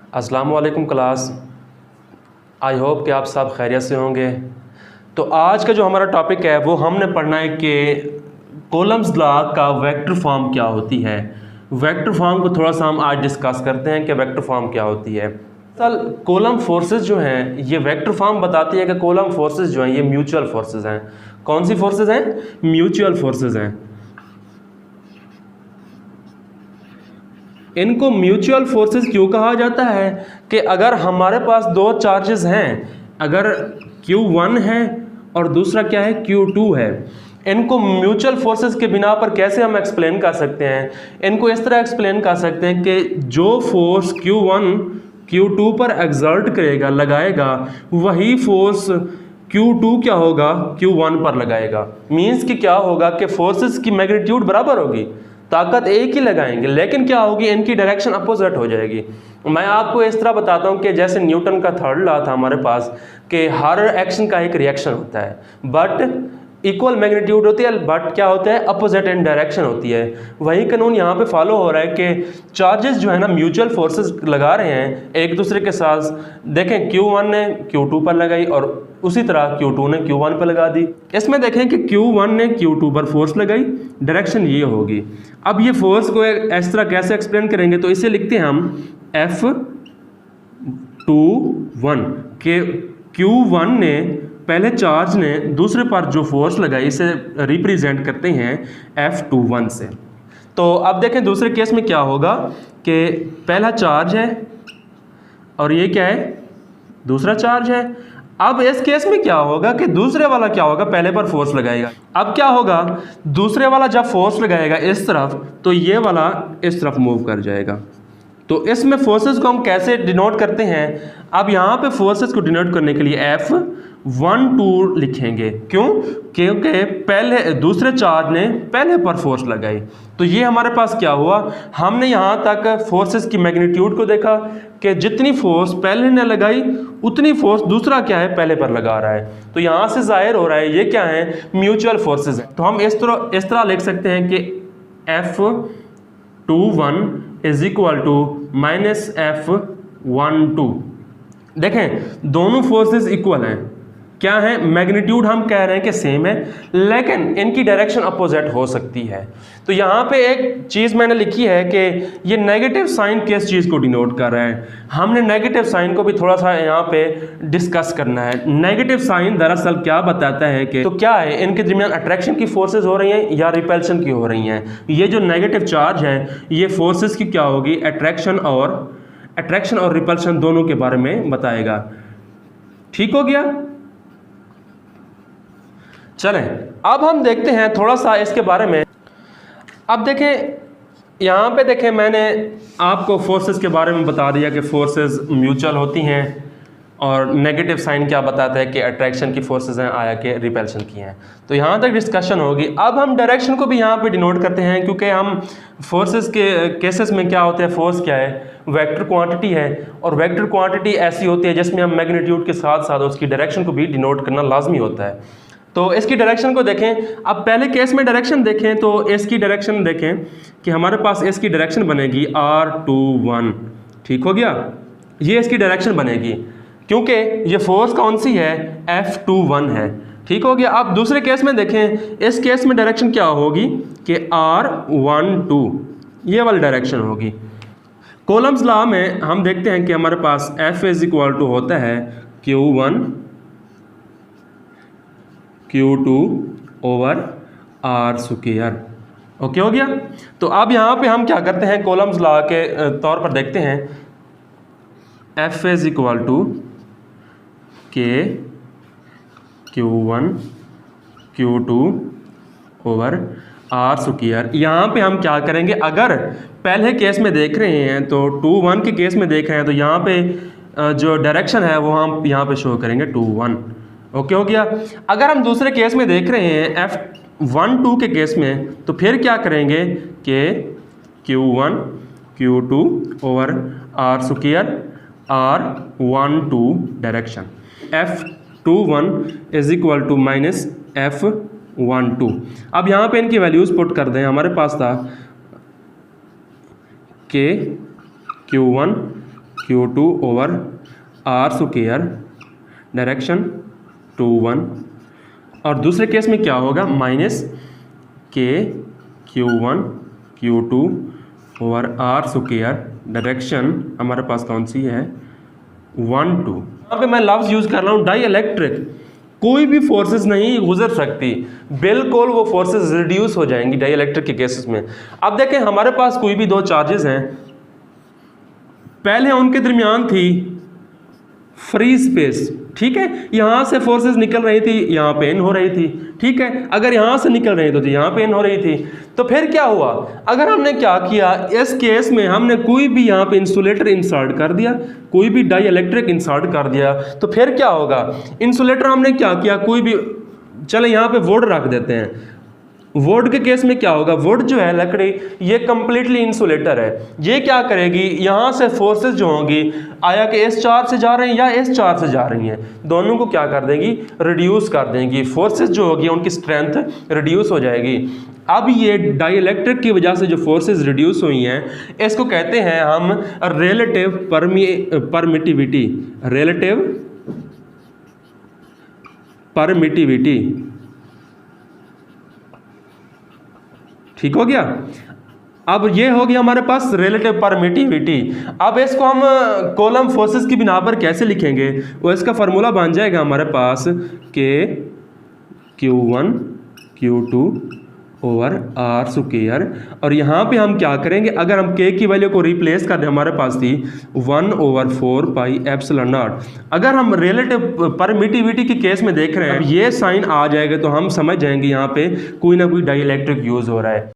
अस्सलाम वालेकुम class. I hope कि आप सब खैरियत से होंगे। तो आज का जो हमारा टॉपिक है वो हमने पढ़ना है कि कॉलम्स लॉ का वेक्टर फॉर्म क्या होती है। वेक्टर फॉर्म को थोड़ा सा हम आज डिस्कस करते हैं कि वेक्टर फॉर्म क्या होती है। सल कॉलम फोर्सेस जो हैं ये वेक्टर फॉर्म बताती है कि कॉलम फोर्सेस जो हैं ये म्यूचुअल फोर्सेस हैं। कौन सी फोर्सेस हैं? म्यूचुअल फोर्सेस हैं। इनको म्यूचुअल फोर्सेस क्यों कहा जाता है कि अगर हमारे पास दो चार्जेस हैं, अगर Q1 है और दूसरा क्या है Q2 है, इनको म्यूचुअल फोर्सेस के बिना पर कैसे हम एक्सप्लेन कर सकते हैं? इनको इस तरह एक्सप्लेन कर सकते हैं कि जो फोर्स Q1 Q2 पर एक्सर्ट करेगा, लगाएगा, वही फोर्स Q2 क्या होगा, Q1 पर लगाएगा। मीन्स कि क्या होगा कि फोर्सेस की मैग्नीट्यूड बराबर होगी, ताकत एक ही लगाएंगे, लेकिन क्या होगी, इनकी डायरेक्शन अपोजिट हो जाएगी। मैं आपको इस तरह बताता हूँ कि जैसे न्यूटन का थर्ड लॉ था हमारे पास कि हर एक्शन का एक रिएक्शन होता है, बट इक्वल मैग्नीट्यूड होती है, बट क्या होता है, अपोजिट इन डायरेक्शन होती है। वही कानून यहाँ पे फॉलो हो रहा है कि चार्जेस जो है ना म्यूचुअल फोर्सेस लगा रहे हैं एक दूसरे के साथ। देखें Q1 ने Q2 पर लगाई और उसी तरह Q2 ने Q1 पर लगा दी। इसमें देखें कि Q1 ने Q2 पर फोर्स लगाई, डायरेक्शन ये होगी। अब ये फोर्स को इस तरह कैसे एक्सप्लेन करेंगे, तो इसे लिखते हैं हम F21 के Q1 ने पहले चार्ज ने दूसरे पर जो फोर्स लगाई इसे रिप्रेजेंट करते हैं F21 से। तो अब देखें दूसरे केस में क्या होगा कि पहला चार्ज है और ये क्या है, दूसरा चार्ज है। अब इस केस में क्या होगा कि दूसरे वाला क्या होगा, पहले पर फोर्स लगाएगा। अब क्या होगा, दूसरे वाला जब फोर्स लगाएगा इस तरफ, तो ये वाला इस तरफ मूव कर जाएगा। तो इसमें फोर्सेस को हम कैसे डिनोट करते हैं? अब यहाँ पे फोर्सेस को डिनोट करने के लिए F12 लिखेंगे। क्यों? क्योंकि पहले दूसरे चार्ज ने पहले पर फोर्स लगाई। तो ये हमारे पास क्या हुआ, हमने यहाँ तक फोर्सेस की मैग्नीट्यूड को देखा कि जितनी फोर्स पहले ने लगाई उतनी फोर्स दूसरा क्या है, पहले पर लगा रहा है। तो यहाँ से जाहिर हो रहा है ये क्या है, म्यूचुअल फोर्सेस है। तो हम इस तरह लिख सकते हैं कि F21 is equal to minus F12। देखें दोनों फोर्सेस इक्वल हैं, क्या है, मैग्नीट्यूड हम कह रहे हैं कि सेम है, लेकिन इनकी डायरेक्शन अपोजिट हो सकती है। तो यहाँ पे एक चीज़ मैंने लिखी है कि ये नेगेटिव साइन किस चीज़ को डिनोट कर रहा है। हमने नेगेटिव साइन को भी थोड़ा सा यहाँ पे डिस्कस करना है। नेगेटिव साइन दरअसल क्या बताता है कि तो क्या है, इनके दरमियान अट्रैक्शन की फोर्सेज हो रही हैं या रिपल्शन की हो रही हैं। ये जो नेगेटिव चार्ज है ये फोर्सेज की क्या होगी, अट्रैक्शन और रिपल्शन दोनों के बारे में बताएगा। ठीक हो गया? चलें अब हम देखते हैं थोड़ा सा इसके बारे में। अब देखें यहाँ पे, देखें मैंने आपको फोर्सेस के बारे में बता दिया कि फोर्सेस म्यूचुअल होती हैं और नेगेटिव साइन क्या बताता है कि अट्रैक्शन की फोर्सेस हैं आया कि रिपल्शन की हैं। तो यहाँ तक डिस्कशन होगी। अब हम डायरेक्शन को भी यहाँ पे डिनोट करते हैं, क्योंकि हम फोर्सेस के केसेस में क्या होते हैं, फोर्स क्या है, वेक्टर क्वांटिटी है, और वेक्टर क्वांटिटी ऐसी होती है जिसमें हम मैग्नीट्यूड के साथ साथ उसकी डायरेक्शन को भी डिनोट करना लाजमी होता है। तो इसकी डायरेक्शन को देखें। अब पहले केस में डायरेक्शन देखें तो इसकी डायरेक्शन देखें कि हमारे पास इसकी डायरेक्शन बनेगी R21। ठीक हो गया, ये इसकी डायरेक्शन बनेगी क्योंकि ये फोर्स कौन सी है, F21 है। ठीक हो गया। अब दूसरे केस में देखें, इस केस में डायरेक्शन क्या होगी कि R12, ये वाली डायरेक्शन होगी। कॉलम्स लॉ में हम देखते हैं कि हमारे पास F इज इक्वल टू होता है Q1 Q2 over R square. Okay हो गया। तो अब यहाँ पे हम क्या करते हैं, कॉलम्स लॉ के तौर पर देखते हैं F is equal to K Q1 Q2 over R square. यहाँ पे हम क्या करेंगे, अगर पहले केस में देख रहे हैं तो 2-1 के केस में देख रहे हैं तो यहाँ पे जो डायरेक्शन है वो हम यहाँ पे शो करेंगे 2-1। ओके हो गया। अगर हम दूसरे केस में देख रहे हैं F12 के केस में, तो फिर क्या करेंगे कि Q1 Q2 over R square R12 direction, F21 is equal to minus F12। अब यहाँ पे इनकी वैल्यूज़ पुट कर दें। हमारे पास था K Q1 Q2 over R square direction 2 1, और दूसरे केस में क्या होगा, minus K Q1 Q2 over R square direction हमारे पास कौन सी है 1 2। यहाँ पे मैं लफ्ज़ यूज़ कर रहा हूँ डाई इलेक्ट्रिक, कोई भी फोर्सेस नहीं गुजर सकती, बिल्कुल वो फोर्सेस रिड्यूस हो जाएंगी डाई इलेक्ट्रिक के केसेस में। अब देखें हमारे पास कोई भी दो चार्जेस हैं, पहले उनके दरमियान थी फ्री स्पेस, ठीक है, यहाँ से फोर्सेस निकल रही थी, यहाँ पे इन हो रही थी, ठीक है, अगर यहाँ से निकल रही थी तो यहाँ पे इन हो रही थी। तो फिर क्या हुआ, अगर हमने क्या किया इस केस में, हमने कोई भी यहाँ पे इंसुलेटर इंसर्ट कर दिया, कोई भी डाई इलेक्ट्रिक इंसर्ट कर दिया, तो फिर क्या होगा, इंसुलेटर हमने क्या किया, कोई भी, चले यहाँ पे वुड रख देते हैं, वुड के केस में क्या होगा, वुड जो है लकड़ी ये कंप्लीटली इंसुलेटर है, ये क्या करेगी, यहाँ से फोर्सेस जो होंगी आया कि इस चार्ज से जा रहे हैं या इस चार्ज से जा रही हैं, दोनों को क्या कर देगी, रिड्यूस कर देंगी, फोर्सेस जो होगी उनकी स्ट्रेंथ रिड्यूस हो जाएगी। अब ये डाई इलेक्ट्रिक की वजह से जो फोर्सेस रिड्यूस हुई हैं इसको कहते हैं हम रिलेटिव परमिटिविटी, रिलेटिव परमिटिविटी, ठीक हो गया। अब ये हो गया हमारे पास रिलेटिव परमिटिविटी। अब इसको हम कॉलम फोर्सेस की बिना पर कैसे लिखेंगे, वो इसका फार्मूला बन जाएगा हमारे पास के Q1 Q2 over R square, और यहाँ पे हम क्या करेंगे, अगर हम K की वैल्यू को रिप्लेस कर दें, हमारे पास थी 1 ओवर 4 पाई एप्सिलॉन नॉट। अगर हम रिलेटिव परमिटिविटी के केस में देख रहे हैं, अब ये साइन आ जाएगा तो हम समझ जाएंगे यहाँ पे कोई ना कोई डाई इलेक्ट्रिक यूज हो रहा है।